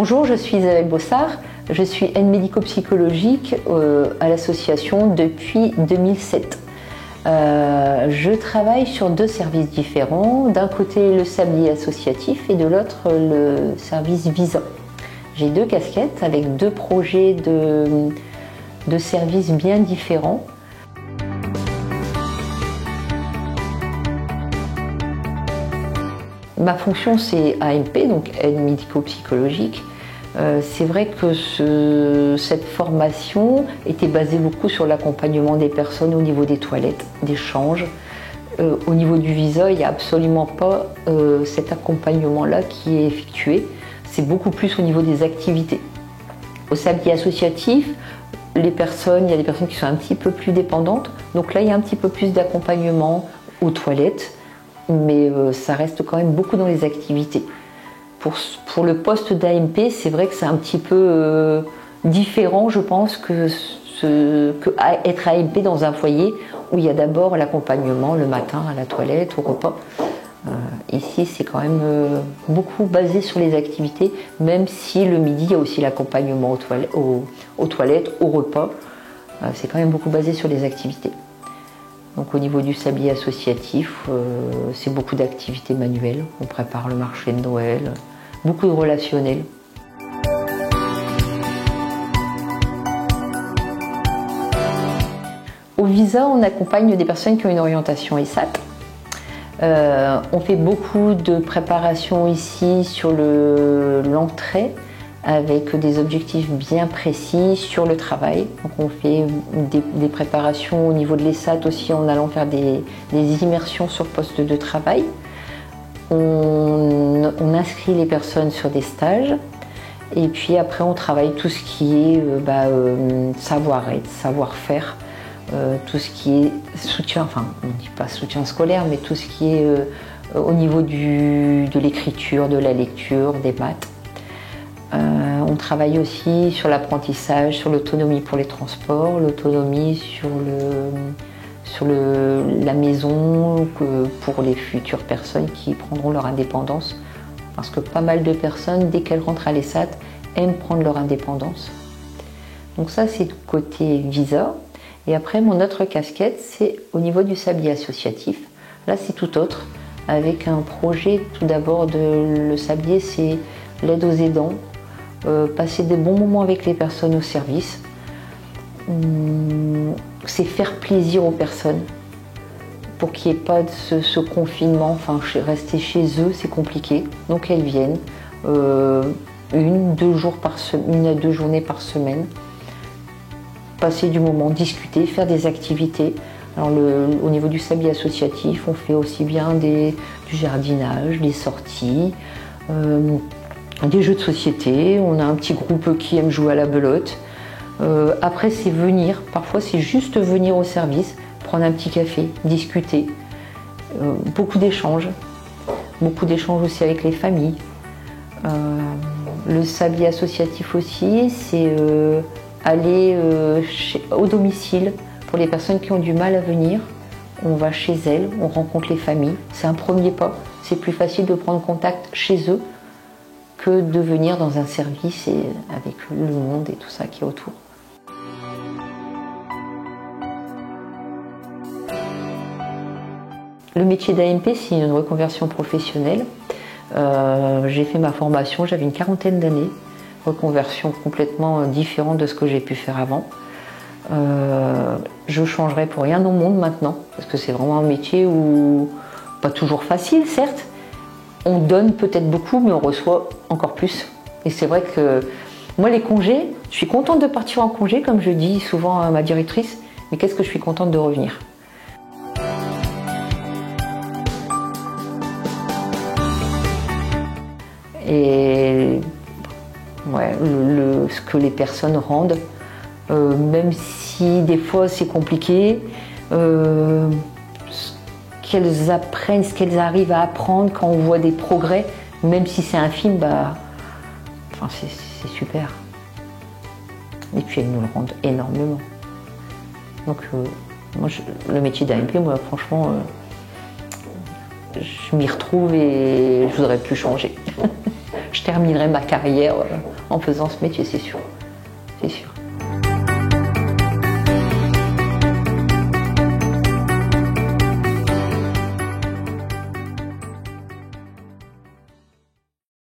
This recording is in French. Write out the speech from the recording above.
Bonjour, je suis Isabelle Bossard, je suis aide médico-psychologique à l'association depuis 2007. Je travaille sur deux services différents, d'un côté le sablier associatif et de l'autre le service Visa. J'ai deux casquettes avec deux projets de services bien différents. Ma fonction c'est AMP, donc aide médico-psychologique. C'est vrai que cette formation était basée beaucoup sur l'accompagnement des personnes au niveau des toilettes, des changes. Au niveau du visa, il n'y a absolument pas cet accompagnement-là qui est effectué. C'est beaucoup plus au niveau des activités. Au sablier associatif, il y a des personnes qui sont un petit peu plus dépendantes. Donc là, il y a un petit peu plus d'accompagnement aux toilettes. Mais ça reste quand même beaucoup dans les activités. Pour le poste d'AMP, c'est vrai que c'est un petit peu différent, je pense, que être AMP dans un foyer où il y a d'abord l'accompagnement le matin à la toilette, au repas. Ici, c'est quand même beaucoup basé sur les activités, même si le midi, il y a aussi l'accompagnement aux toilettes, au repas. C'est quand même beaucoup basé sur les activités. Donc au niveau du sablier associatif, c'est beaucoup d'activités manuelles. On prépare le marché de Noël, beaucoup de relationnel. Au Visa, on accompagne des personnes qui ont une orientation ESAT. On fait beaucoup de préparation ici sur l'entrée, avec des objectifs bien précis sur le travail. Donc on fait des préparations au niveau de l'ESAT aussi en allant faire des immersions sur poste de travail. On inscrit les personnes sur des stages et puis après on travaille tout ce qui est savoir-être, savoir-faire, tout ce qui est soutien, enfin on ne dit pas soutien scolaire, mais tout ce qui est au niveau de l'écriture, de la lecture, des maths. On travaille aussi sur l'apprentissage, sur l'autonomie pour les transports, l'autonomie sur la maison pour les futures personnes qui prendront leur indépendance. Parce que pas mal de personnes, dès qu'elles rentrent à l'ESAT, aiment prendre leur indépendance. Donc ça, c'est du côté Visa. Et après, mon autre casquette, c'est au niveau du sablier associatif. Là, c'est tout autre, avec un projet, tout d'abord, le sablier, c'est l'aide aux aidants. Passer des bons moments avec les personnes au service, c'est faire plaisir aux personnes pour qu'il n'y ait pas de ce confinement, enfin rester chez eux c'est compliqué, donc elles viennent une à deux journées par semaine, passer du moment, discuter, faire des activités. Alors au niveau du sablier associatif, on fait aussi bien du jardinage, des sorties, des jeux de société, on a un petit groupe qui aime jouer à la belote. Après c'est venir, parfois c'est juste venir au service, prendre un petit café, discuter. Beaucoup d'échanges aussi avec les familles. Le sablier associatif aussi, c'est aller au domicile pour les personnes qui ont du mal à venir. On va chez elles, on rencontre les familles, c'est un premier pas. C'est plus facile de prendre contact chez eux que de venir dans un service et avec le monde et tout ça qui est autour. Le métier d'AMP, c'est une reconversion professionnelle. J'ai fait ma formation, j'avais une quarantaine d'années. Reconversion complètement différente de ce que j'ai pu faire avant. Je ne changerai pour rien au monde maintenant, parce que c'est vraiment un métier où, pas toujours facile certes, on donne peut-être beaucoup, mais on reçoit encore plus. Et c'est vrai que moi, les congés, je suis contente de partir en congé, comme je dis souvent à ma directrice, mais qu'est-ce que je suis contente de revenir. Et ouais, ce que les personnes rendent, même si des fois c'est compliqué, qu'elles apprennent, ce qu'elles arrivent à apprendre quand on voit des progrès, même si c'est un film, c'est super. Et puis elles nous le rendent énormément. Donc moi, le métier d'AMP, moi franchement, je m'y retrouve et je voudrais plus changer. je terminerai ma carrière en faisant ce métier, c'est sûr. C'est sûr.